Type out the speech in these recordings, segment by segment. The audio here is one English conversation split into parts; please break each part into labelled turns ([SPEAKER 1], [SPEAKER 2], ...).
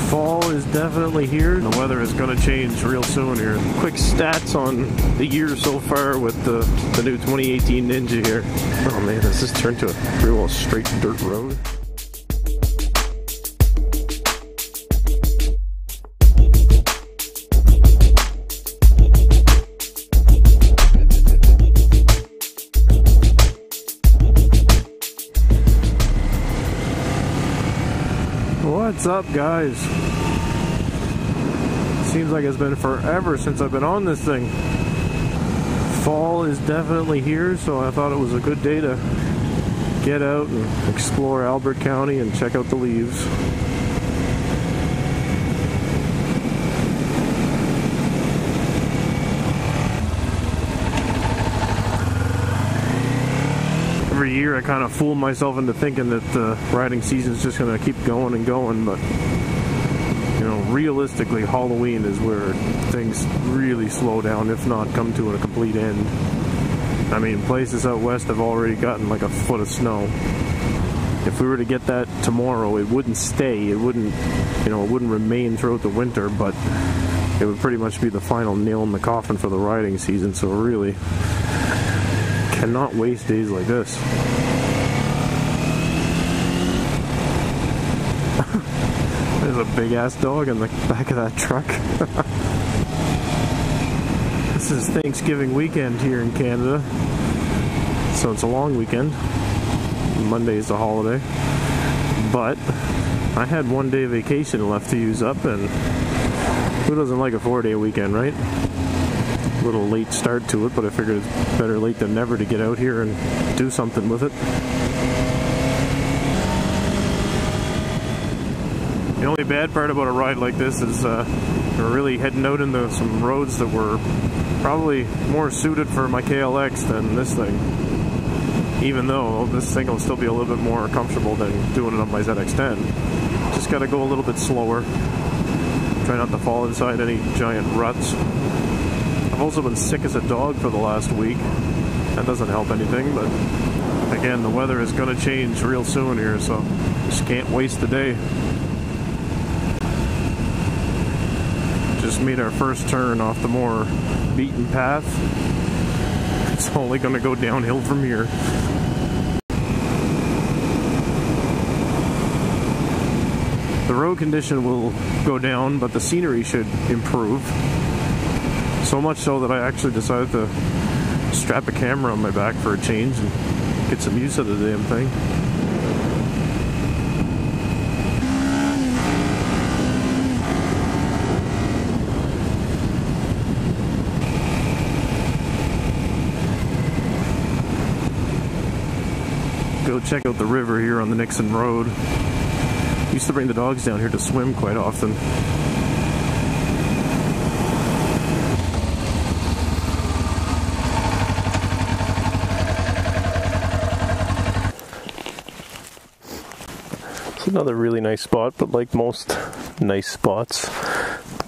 [SPEAKER 1] Fall is definitely here. The weather is going to change real soon here. Quick stats on the year so far with the new 2018 Ninja here. Oh man, this has turned to a real straight dirt road. What's up, guys? Seems like it's been forever since I've been on this thing. Fall is definitely here, so I thought it was a good day to get out and explore Albert County and check out the leaves. Every year I kind of fool myself into thinking that the riding season is just going to keep going and going, but you know, realistically Halloween is where things really slow down, if not come to a complete end. I mean, places out west have already gotten like a foot of snow. If we were to get that tomorrow, it wouldn't stay, it wouldn't, you know, it wouldn't remain throughout the winter, but it would pretty much be the final nail in the coffin for the riding season, so really cannot waste days like this. There's a big ass dog in the back of that truck. This is Thanksgiving weekend here in Canada, so it's a long weekend. Monday is a holiday, but I had 1 day vacation left to use up, and who doesn't like a 4-day weekend, right? A little late start to it, but I figured it's better late than never to get out here and do something with it. The only bad part about a ride like this is we're really heading out into some roads that were probably more suited for my KLX than this thing. Even though this thing will still be a little bit more comfortable than doing it on my ZX-10. Just gotta go a little bit slower. Try not to fall inside any giant ruts. I've also been sick as a dog for the last week. That doesn't help anything, but again, the weather is going to change real soon here, so just can't waste the day. Just made our first turn off the more beaten path. It's only going to go downhill from here. The road condition will go down, but the scenery should improve. So much so that I actually decided to strap a camera on my back for a change and get some use of the damn thing. Go check out the river here on the Nixon Road. Used to bring the dogs down here to swim quite often. Another really nice spot, but like most nice spots,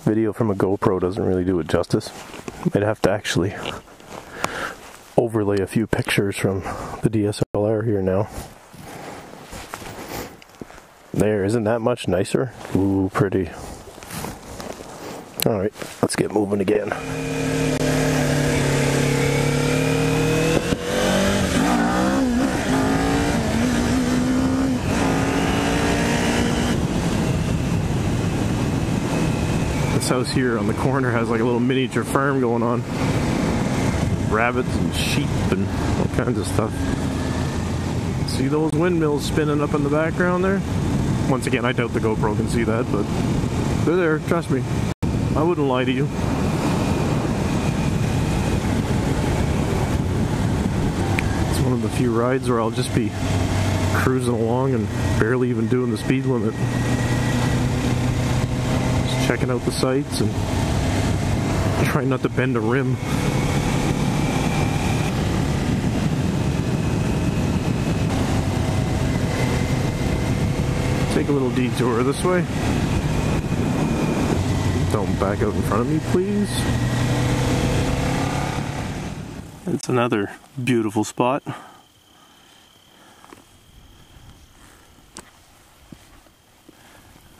[SPEAKER 1] video from a GoPro doesn't really do it justice. I'd have to actually overlay a few pictures from the DSLR here now. There, isn't that much nicer? Ooh, pretty. Alright, let's get moving again. This house here on the corner has like a little miniature farm going on. Rabbits and sheep and all kinds of stuff. See those windmills spinning up in the background there? Once again, I doubt the GoPro can see that, but they're there, trust me. I wouldn't lie to you. It's one of the few rides where I'll just be cruising along and barely even doing the speed limit. Checking out the sights and trying not to bend a rim. Take a little detour this way. Don't back out in front of me, please. It's another beautiful spot.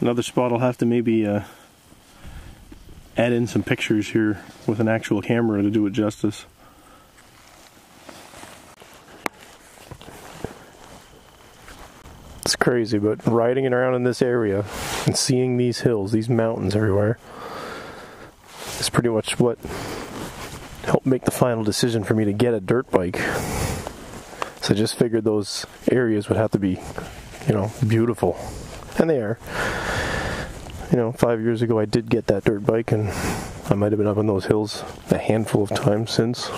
[SPEAKER 1] Another spot I'll have to maybe add in some pictures here with an actual camera to do it justice. It's crazy, but riding around in this area and seeing these hills, these mountains everywhere, is pretty much what helped make the final decision for me to get a dirt bike. So I just figured those areas would have to be, you know, beautiful. And they are. You know, 5 years ago I did get that dirt bike, and I might have been up on those hills a handful of times since.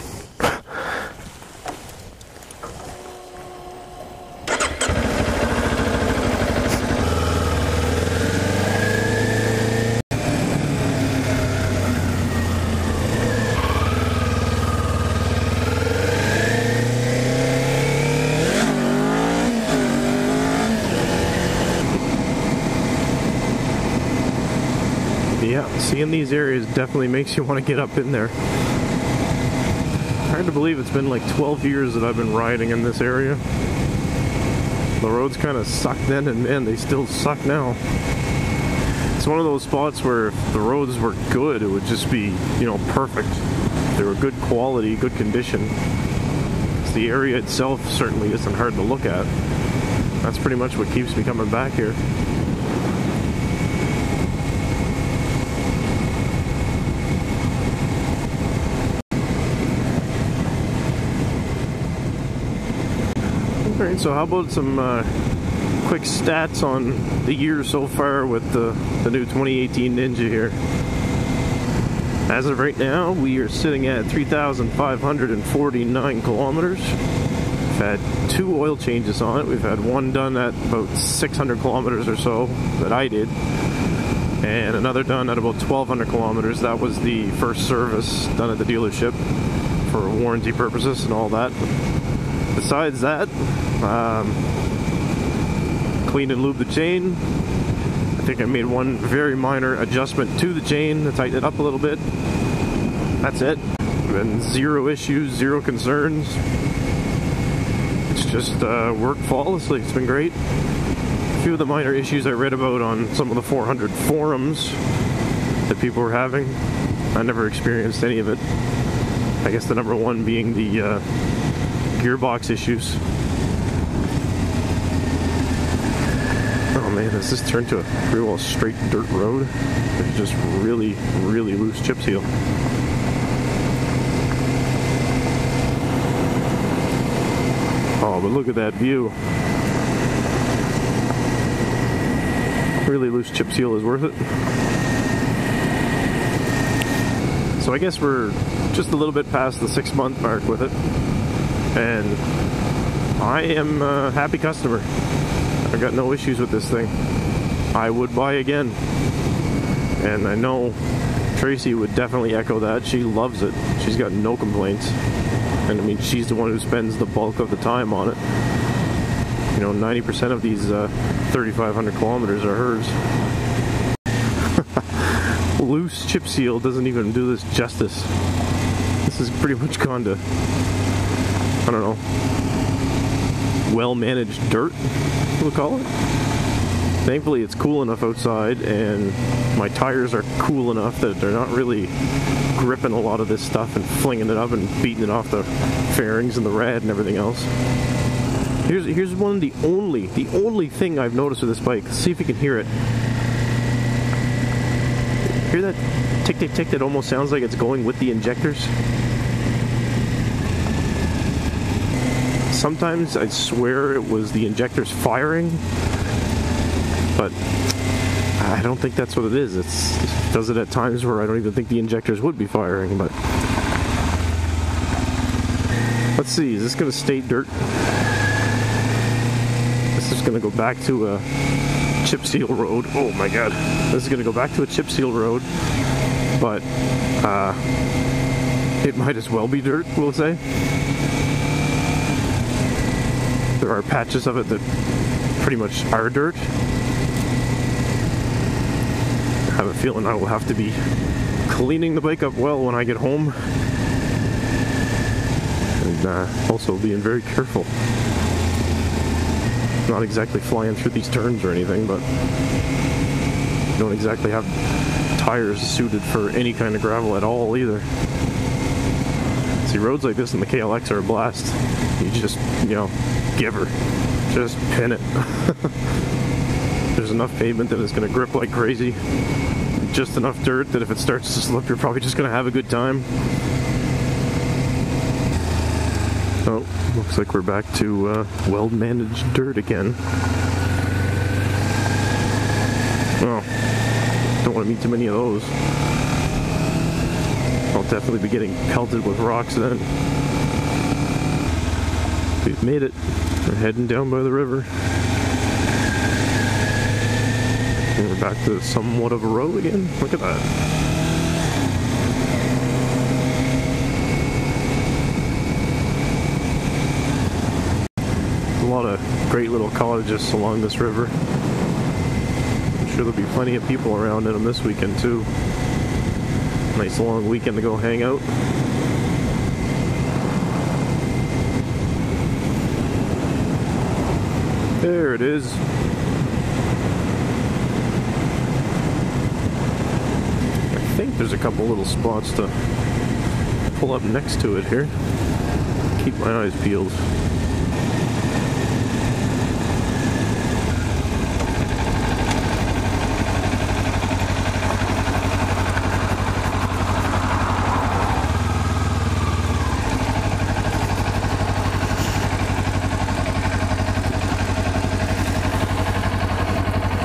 [SPEAKER 1] Yeah, seeing these areas definitely makes you want to get up in there. Hard to believe it's been like 12 years that I've been riding in this area. The roads kind of sucked then, and man, they still suck now. It's one of those spots where if the roads were good, it would just be, you know, perfect. They were good quality, good condition. So the area itself certainly isn't hard to look at. That's pretty much what keeps me coming back here. Alright, so how about some quick stats on the year so far with the new 2018 Ninja here. As of right now, we are sitting at 3,549 kilometers. We've had 2 oil changes on it. We've had one done at about 600 kilometers or so that I did, and another done at about 1,200 kilometers. That was the first service done at the dealership for warranty purposes and all that. Besides that, cleaned and lubed the chain. I think I made one very minor adjustment to the chain to tighten it up a little bit. That's it. Been 0 issues, 0 concerns. It's just worked flawlessly. It's been great. A few of the minor issues I read about on some of the 400 forums that people were having, I never experienced any of it. I guess the number one being the gearbox issues. Oh man, has this turned to a pretty well straight dirt road? It's just really, really loose chip seal. Oh, but look at that view. Really loose chip seal is worth it. So I guess we're just a little bit past the 6-month mark with it. And I am a happy customer. I got no issues with this thing. I would buy again. And I know Tracy would definitely echo that. She loves it. She's got no complaints. And I mean, she's the one who spends the bulk of the time on it. You know, 90% of these 3,500 kilometers are hers. Loose chip seal doesn't even do this justice. This is pretty much gone to, I don't know, well-managed dirt, we'll call it. Thankfully it's cool enough outside, and my tires are cool enough that they're not really gripping a lot of this stuff and flinging it up and beating it off the fairings and the rad and everything else. Here's one of the only thing I've noticed with this bike. See if you can hear it. Hear that tick tick tick that almost sounds like it's going with the injectors? Sometimes I swear it was the injectors firing, but I don't think that's what it is. It does it at times where I don't even think the injectors would be firing, but let's see, is this going to stay dirt? This is going to go back to a chip seal road. Oh my god. This is going to go back to a chip seal road, but it might as well be dirt, we'll say. There are patches of it that pretty much are dirt. I have a feeling I will have to be cleaning the bike up well when I get home, and also being very careful. Not exactly flying through these turns or anything, but don't exactly have tires suited for any kind of gravel at all either. See, roads like this in the KLX are a blast. You just, give her. Just pin it. There's enough pavement that it's going to grip like crazy. Just enough dirt that if it starts to slip, you're probably just going to have a good time. Oh, looks like we're back to well-managed dirt again. Oh, don't want to meet too many of those. I'll definitely be getting pelted with rocks then. We've made it. We're heading down by the river. And we're back to somewhat of a road again. Look at that. A lot of great little cottages along this river. I'm sure there'll be plenty of people around in them this weekend too. Nice long weekend to go hang out. There it is. I think there's a couple little spots to pull up next to it here. Keep my eyes peeled.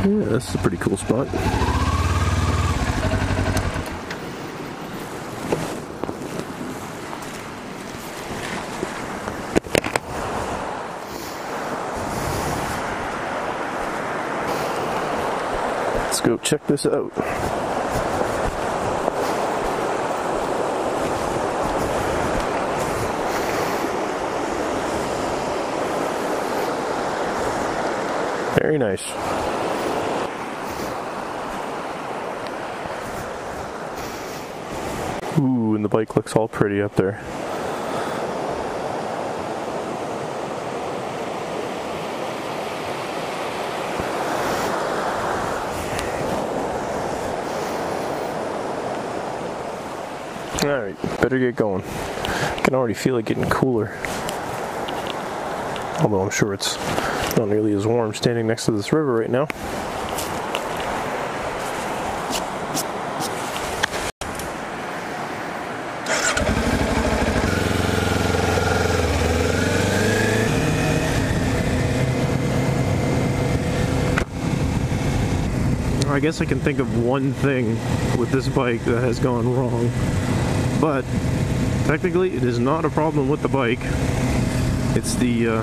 [SPEAKER 1] Yeah, this is a pretty cool spot. Let's go check this out. Very nice. Ooh, and the bike looks all pretty up there. Alright, better get going. I can already feel it getting cooler. Although I'm sure it's not nearly as warm standing next to this river right now. I guess I can think of one thing with this bike that has gone wrong, but technically it is not a problem with the bike. It's the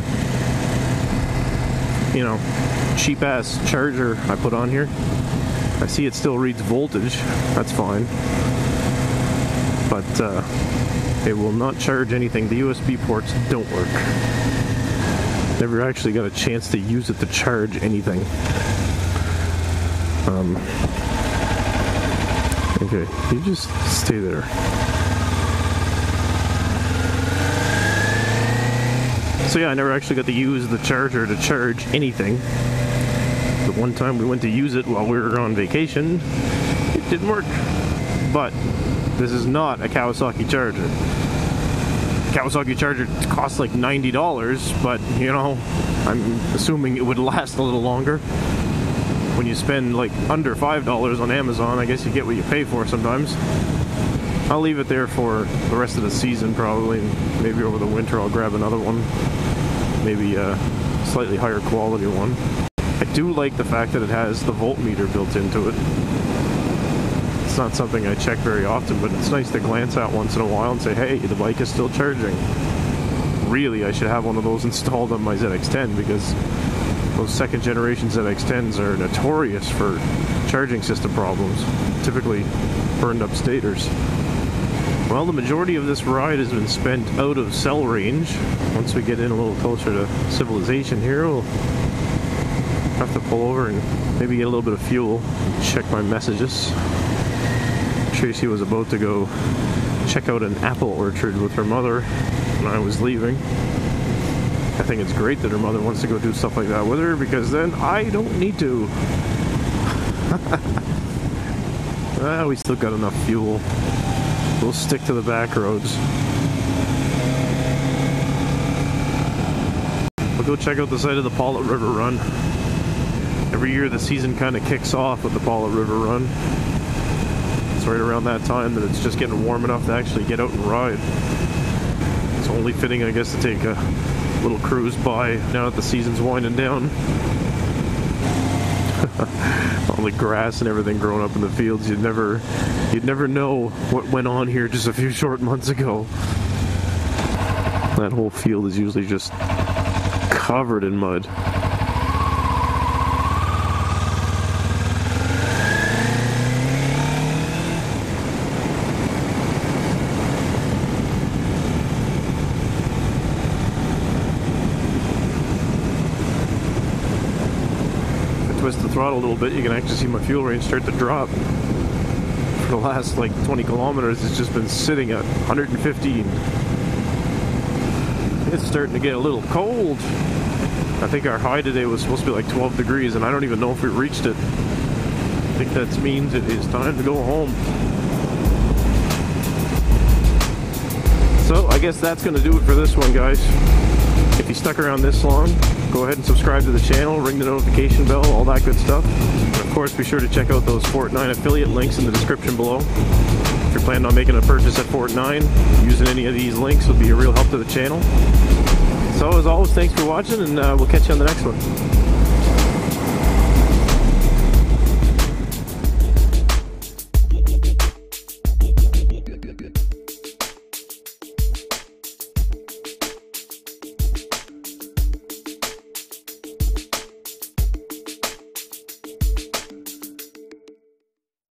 [SPEAKER 1] cheap ass charger I put on here. I see it still reads voltage, that's fine, but it will not charge anything. The USB ports don't work. Never actually got a chance to use it to charge anything. Okay, you just stay there. So yeah, I never actually got to use the charger to charge anything. The one time we went to use it while we were on vacation, it didn't work. But this is not a Kawasaki charger. Kawasaki charger costs like $90, but I'm assuming it would last a little longer. When you spend like under $5 on Amazon, I guess you get what you pay for sometimes. I'll leave it there for the rest of the season probably, and maybe over the winter I'll grab another one. Maybe a slightly higher quality one. I do like the fact that it has the voltmeter built into it. It's not something I check very often, but it's nice to glance at once in a while and say, hey, the bike is still charging. Really, I should have one of those installed on my ZX-10 because those second generation ZX-10s are notorious for charging system problems, typically burned up stators. Well, the majority of this ride has been spent out of cell range. Once we get in a little closer to civilization here, we'll have to pull over and maybe get a little bit of fuel, check my messages. Tracy was about to go check out an apple orchard with her mother when I was leaving. I think it's great that her mother wants to go do stuff like that with her, because then I don't need to. We still got enough fuel. We'll stick to the back roads. We'll go check out the site of the Paulet River Run. Every year the season kind of kicks off with the Paulet River Run. It's right around that time that it's just getting warm enough to actually get out and ride. It's only fitting, I guess, to take a little cruise by now that the season's winding down. All the grass and everything growing up in the fields, you'd never know what went on here just a few short months ago. That whole field is usually just covered in mud. Twist the throttle a little bit, you can actually see my fuel range start to drop. For the last like 20 kilometers, it's just been sitting at 115. It's starting to get a little cold. I think our high today was supposed to be like 12 degrees, and I don't even know if we reached it. I think that means it is time to go home. So I guess that's going to do it for this one, guys. If you stuck around this long, go ahead and subscribe to the channel, ring the notification bell, all that good stuff. And of course, be sure to check out those Fort 9 affiliate links in the description below. If you're planning on making a purchase at Fort 9, using any of these links will be a real help to the channel. So as always, thanks for watching, and we'll catch you on the next one.